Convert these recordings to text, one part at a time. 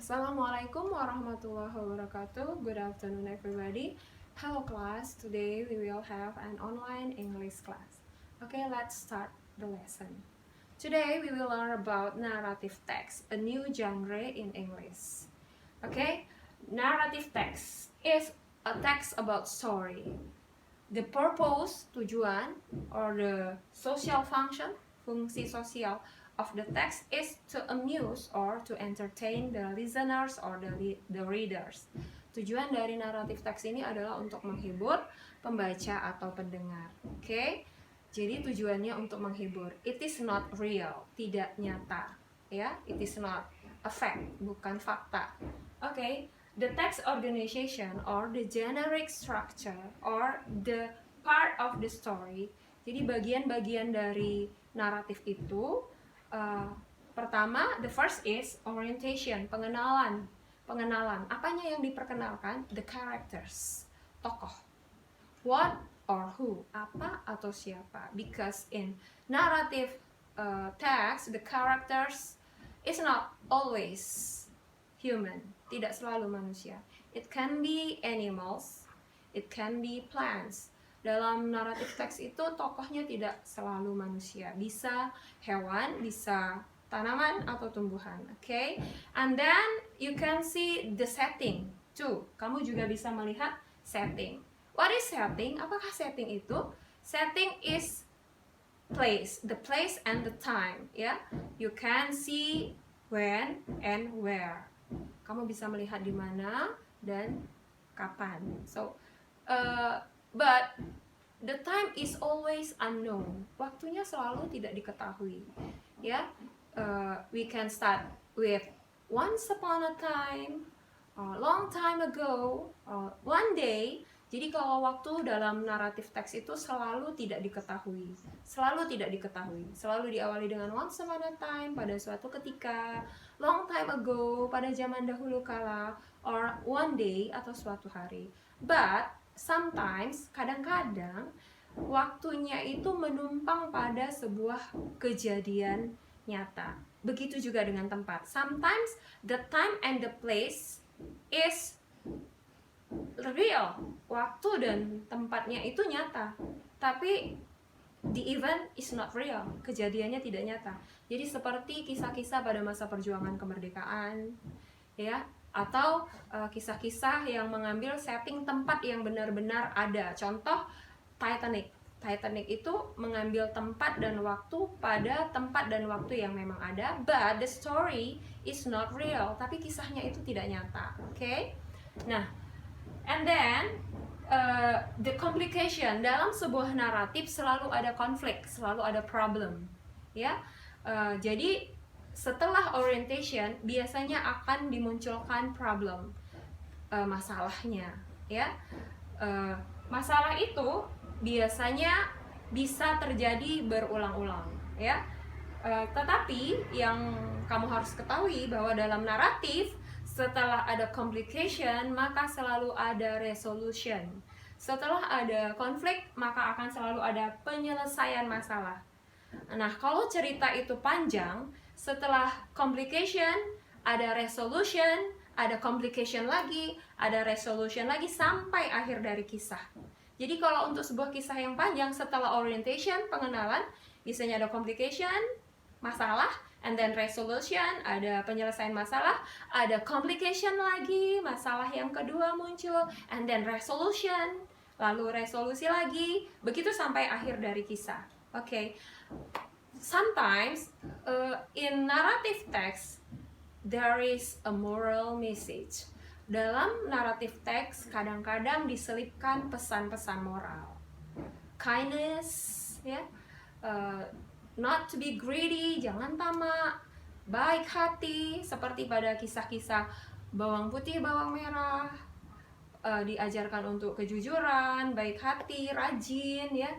Assalamualaikum warahmatullahi wabarakatuh. Good afternoon, everybody. Hello, class. Today we will have an online English class. Okay, let's start the lesson. Today we will learn about narrative text, a new genre in English. Okay, narrative text is a text about story. The purpose, tujuan, or the social function, fungsi sosial of the text is to amuse or to entertain the listeners or the readers. Tujuan dari naratif teks ini adalah untuk menghibur pembaca atau pendengar. Oke? Jadi tujuannya untuk menghibur. It is not real, tidak nyata. Ya, it is not a fact, bukan fakta. Oke? The text organization or the generic structure or the part of the story. Jadi bagian-bagian dari naratif itu pertama, the first is orientation, pengenalan. Apanya yang diperkenalkan? The characters, tokoh. What or who, apa atau siapa. Because in narrative text, the characters is not always human, tidak selalu manusia. It can be animals, it can be plants. Dalam naratif teks itu tokohnya tidak selalu manusia, bisa hewan, bisa tanaman atau tumbuhan. Okay? And then you can see the setting too. Kamu juga bisa melihat setting. What is setting? Apakah setting itu? Setting is place, the place and the time. Ya, you can see when and where. Kamu bisa melihat di mana dan kapan. So, but the time is always unknown. Waktunya selalu tidak diketahui. Ya, we can start with once upon a time, a long time ago, one day. Jadi kalau waktu dalam naratif teks itu selalu tidak diketahui. Selalu diawali dengan once upon a time, pada suatu ketika, long time ago, pada zaman dahulu kala, or one day, atau suatu hari. But sometimes, kadang-kadang waktunya itu menumpang pada sebuah kejadian nyata. Begitu juga dengan tempat. Sometimes the time and the place is real. Waktu dan tempatnya itu nyata. Tapi the event is not real. Kejadiannya tidak nyata. Jadi seperti kisah-kisah pada masa perjuangan kemerdekaan, ya, atau kisah-kisah yang mengambil setting tempat yang benar-benar ada. Contoh Titanic. Titanic itu mengambil tempat dan waktu pada tempat dan waktu yang memang ada, but the story is not real. Tapi kisahnya itu tidak nyata. Okay? Nah, and then the complication dalam sebuah naratif selalu ada konflik, selalu ada problem. Ya, jadi setelah orientation biasanya akan dimunculkan problem, masalahnya. Ya, masalah itu biasanya bisa terjadi berulang-ulang, ya. Tetapi yang kamu harus ketahui bahwa dalam naratif setelah ada complication maka selalu ada resolution. Setelah ada konflik maka akan selalu ada penyelesaian masalah. Nah, kalau cerita itu panjang, setelah complication ada resolution, ada complication lagi, ada resolution lagi sampai akhir dari kisah. Jadi kalau untuk sebuah kisah yang panjang, setelah orientation, pengenalan, biasanya ada complication, masalah, and then resolution, ada penyelesaian masalah, ada complication lagi, masalah yang kedua muncul, and then resolution, lalu resolusi lagi, begitu sampai akhir dari kisah. Okay. Sometimes in narrative text there is a moral message. Dalam naratif teks kadang-kadang diselipkan pesan-pesan moral. Kindness, ya, not to be greedy, jangan tamak, baik hati, seperti pada kisah-kisah bawang putih, bawang merah, diajarkan untuk kejujuran, baik hati, rajin, ya.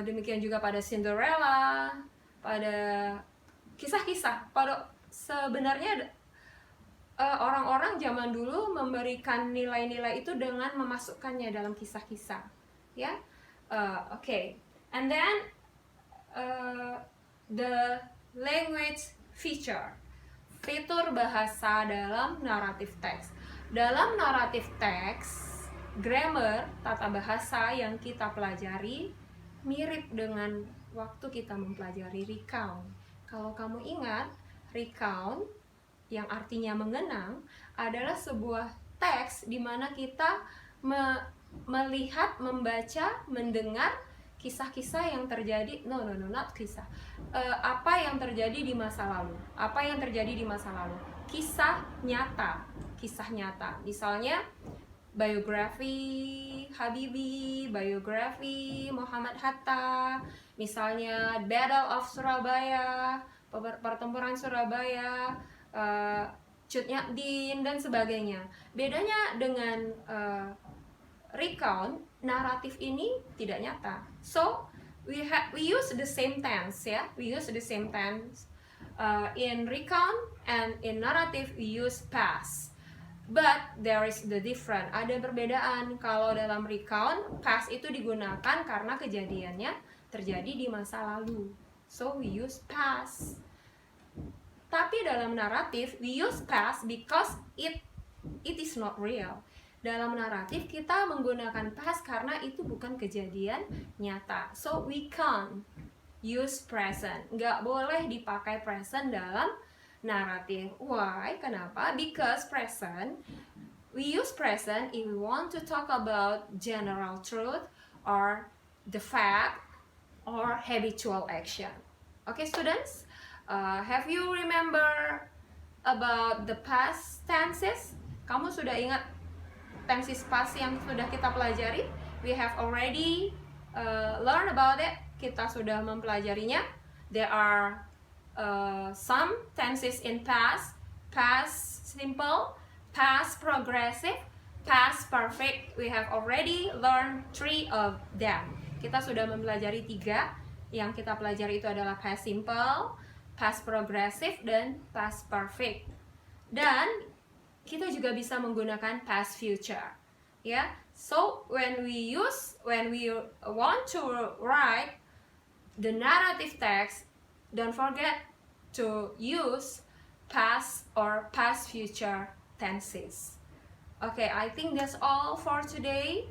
Demikian juga pada Cinderella, pada kisah-kisah. Pada sebenarnya orang-orang zaman dulu memberikan nilai-nilai itu dengan memasukkannya dalam kisah-kisah, ya. Okay. And then the language feature. fitur bahasa dalam naratif teks. Dalam naratif teks, grammar, tata bahasa yang kita pelajari mirip dengan waktu kita mempelajari recount. Kalau kamu ingat, recount yang artinya mengenang adalah sebuah teks di mana kita melihat, membaca, mendengar kisah-kisah yang terjadi, not kisah, apa yang terjadi di masa lalu, kisah nyata, misalnya biografi Habibie, biografi Muhammad Hatta, misalnya Battle of Surabaya, pertempuran Surabaya, Cut Nyak Dien dan sebagainya. Bedanya dengan recount, naratif ini tidak nyata. So we use the same tense, ya. We use the same tense. In recount and in narrative we use past. But there is the difference. Ada perbedaan. Kalau dalam recount, past itu digunakan karena kejadiannya terjadi di masa lalu. So we use past. Tapi dalam naratif we use past because it is not real. Dalam naratif kita menggunakan past karena itu bukan kejadian nyata. So we can't use present. Nggak boleh dipakai present dalam naratif. Why? Kenapa? Because present, we use present if we want to talk about general truth or the fact or habitual action. Okay, students? Have you remember about the past tenses? Kamu sudah ingat tenses past yang sudah kita pelajari? We have already learned about it. Kita sudah mempelajarinya. There are some tenses in past simple, past progressive, past perfect. We have already learned 3 of them. Kita sudah mempelajari 3. Yang kita pelajari itu adalah past simple, past progressive, dan past perfect. Dan kita juga bisa menggunakan past future. Ya, so when we want to write the narrative text, don't forget to use past or past future tenses. Okay, I think that's all for today.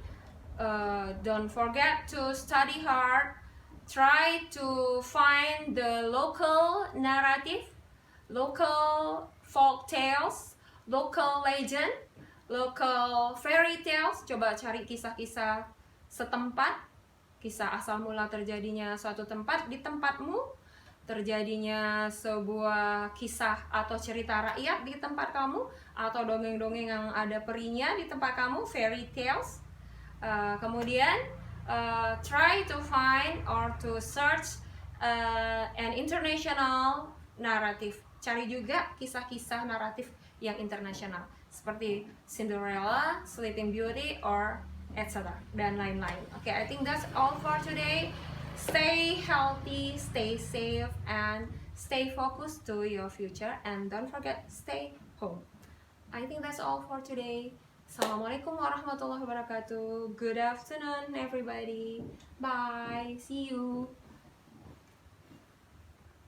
Don't forget to study hard. Try to find the local narrative, local folk tales, local legend, local fairy tales. Coba cari kisah-kisah setempat, kisah asal mula terjadinya suatu tempat di tempatmu, terjadinya sebuah kisah atau cerita rakyat di tempat kamu, atau dongeng-dongeng yang ada perinya di tempat kamu, fairy tales. Kemudian try to find or to search an international narrative. Cari juga kisah-kisah naratif yang internasional seperti Cinderella, Sleeping Beauty, or etc. dan lain-lain. Okay, I think that's all for today. Stay healthy, stay safe, and stay focused to your future. And don't forget, stay home. I think that's all for today. Assalamualaikum warahmatullahi wabarakatuh. Good afternoon, everybody. Bye. See you.